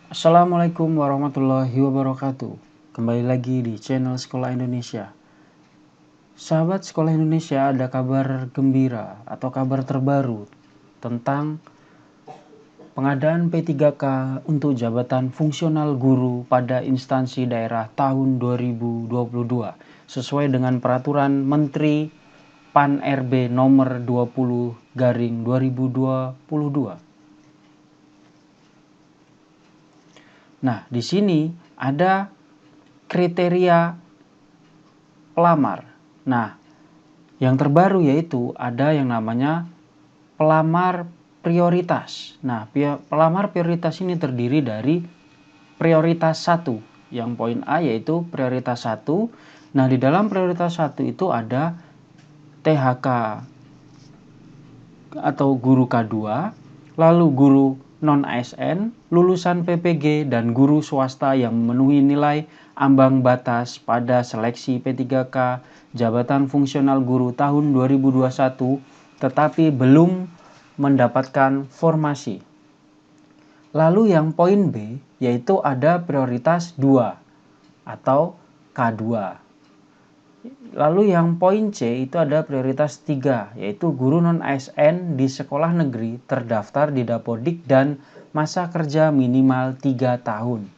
Assalamualaikum warahmatullahi wabarakatuh. Kembali lagi di channel Sekolah Indonesia. Sahabat Sekolah Indonesia, ada kabar gembira atau kabar terbaru tentang pengadaan P3K untuk jabatan fungsional guru pada instansi daerah tahun 2022 sesuai dengan peraturan Menteri PAN RB nomor 20/2022. Nah, di sini ada kriteria pelamar. Nah, yang terbaru yaitu ada yang namanya pelamar prioritas. Nah, pelamar prioritas ini terdiri dari prioritas 1. Yang poin A yaitu prioritas 1. Nah, di dalam prioritas 1 itu ada THK atau guru K2, lalu guru non-ASN, lulusan PPG, dan guru swasta yang memenuhi nilai ambang batas pada seleksi P3K jabatan fungsional guru tahun 2021 tetapi belum mendapatkan formasi. Lalu yang poin B yaitu ada prioritas 2 atau K2. Lalu yang poin C itu ada prioritas 3, yaitu guru non-ASN di sekolah negeri terdaftar di Dapodik dan masa kerja minimal 3 tahun.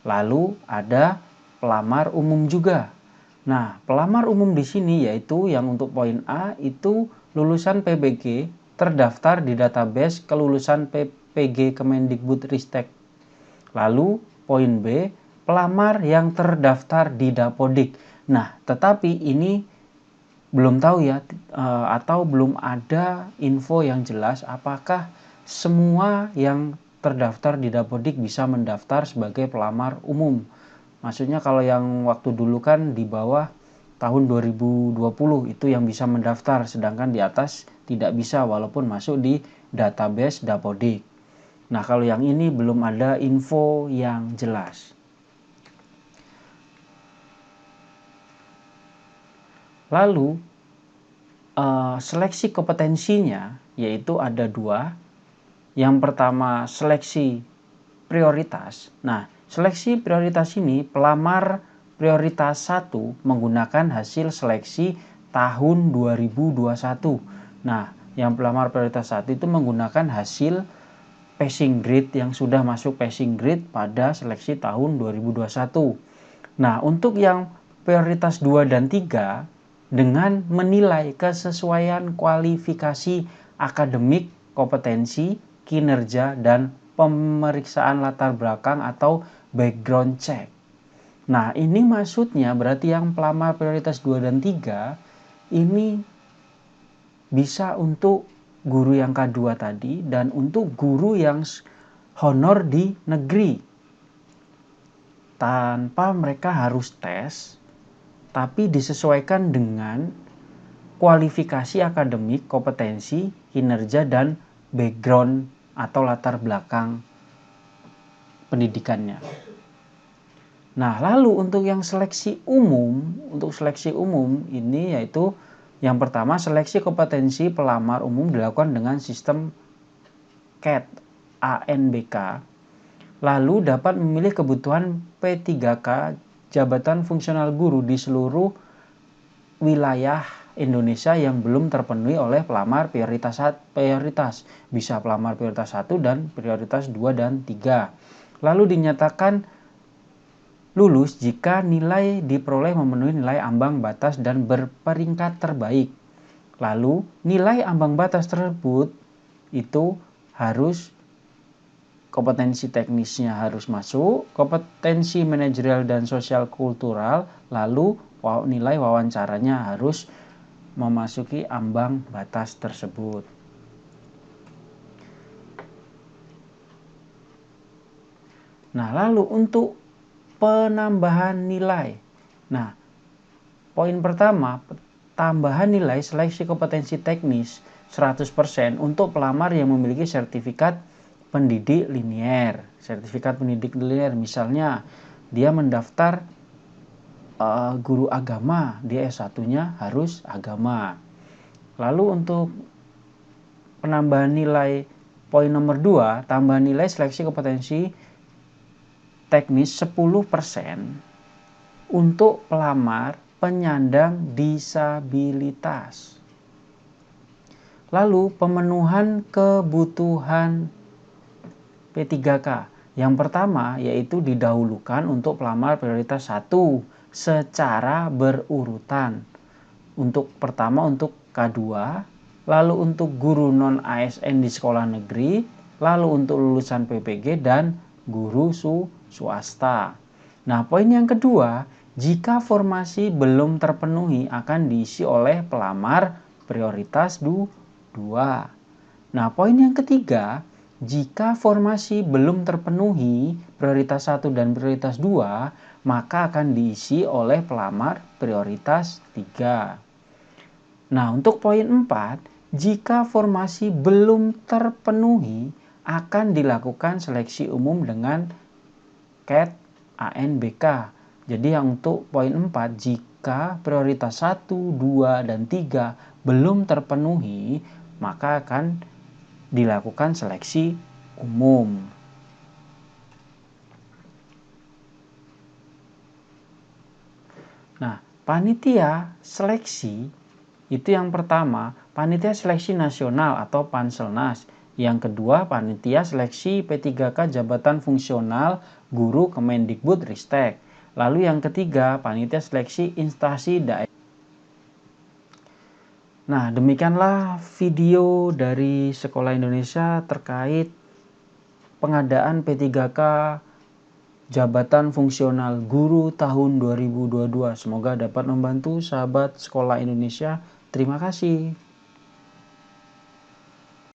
Lalu ada pelamar umum juga. Nah, pelamar umum di sini yaitu yang untuk poin A itu lulusan PPG terdaftar di database kelulusan PPG Kemendikbudristek. Lalu poin B, pelamar yang terdaftar di Dapodik. Nah, tetapi ini belum tahu ya atau belum ada info yang jelas apakah semua yang terdaftar di Dapodik bisa mendaftar sebagai pelamar umum. Maksudnya kalau yang waktu dulu kan di bawah tahun 2020 itu yang bisa mendaftar, sedangkan di atas tidak bisa walaupun masuk di database Dapodik. Nah, kalau yang ini belum ada info yang jelas. Lalu seleksi kompetensinya yaitu ada 2. Yang pertama seleksi prioritas. Nah, seleksi prioritas ini pelamar prioritas 1 menggunakan hasil seleksi tahun 2021. Nah, yang pelamar prioritas 1 itu menggunakan hasil passing grade yang sudah masuk passing grade pada seleksi tahun 2021. Nah, untuk yang prioritas 2 dan 3 dengan menilai kesesuaian kualifikasi akademik, kompetensi, kinerja, dan pemeriksaan latar belakang atau background check. Nah, ini maksudnya berarti yang pelamar prioritas 2 dan 3 ini bisa untuk guru yang K2 tadi dan untuk guru yang honor di negeri. Tanpa mereka harus tes, tapi disesuaikan dengan kualifikasi akademik, kompetensi, kinerja, dan background atau latar belakang pendidikannya. Nah, lalu untuk yang seleksi umum ini yaitu yang pertama seleksi kompetensi pelamar umum dilakukan dengan sistem CAT ANBK. Lalu dapat memilih kebutuhan P3K jabatan fungsional guru di seluruh wilayah Indonesia yang belum terpenuhi oleh pelamar prioritas. Bisa pelamar prioritas 1 dan prioritas 2 dan 3. Lalu dinyatakan lulus jika nilai diperoleh memenuhi nilai ambang batas dan berperingkat terbaik. Lalu nilai ambang batas tersebut itu harus kompetensi teknisnya harus masuk, kompetensi manajerial dan sosial kultural, lalu nilai wawancaranya harus memasuki ambang batas tersebut. Nah, lalu untuk penambahan nilai. Nah, poin pertama, tambahan nilai seleksi kompetensi teknis 100% untuk pelamar yang memiliki sertifikat pendidik linier. Sertifikat pendidik linier misalnya dia mendaftar guru agama, dia S1-nya harus agama. Lalu untuk penambahan nilai poin nomor 2, tambahan nilai seleksi kompetensi teknis 10% untuk pelamar penyandang disabilitas. Lalu pemenuhan kebutuhan P3K. Yang pertama yaitu didahulukan untuk pelamar prioritas 1 secara berurutan. Untuk pertama untuk K2, lalu untuk guru non-ASN di sekolah negeri, lalu untuk lulusan PPG dan guru swasta. Nah, poin yang kedua, jika formasi belum terpenuhi akan diisi oleh pelamar prioritas 2. Nah, poin yang ketiga, jika formasi belum terpenuhi prioritas 1 dan prioritas 2, maka akan diisi oleh pelamar prioritas 3. Nah, untuk poin 4, jika formasi belum terpenuhi akan dilakukan seleksi umum dengan CAT ANBK. Jadi yang untuk poin 4, jika prioritas 1, 2, dan 3 belum terpenuhi, maka akan dilakukan seleksi umum. Nah, panitia seleksi itu yang pertama, panitia seleksi nasional atau Panselnas. Yang kedua, panitia seleksi P3K jabatan fungsional guru Kemendikbud-Ristek. Lalu yang ketiga, panitia seleksi instansi daerah. Nah, demikianlah video dari Sekolah Indonesia terkait pengadaan P3K jabatan fungsional guru tahun 2022. Semoga dapat membantu sahabat Sekolah Indonesia. Terima kasih.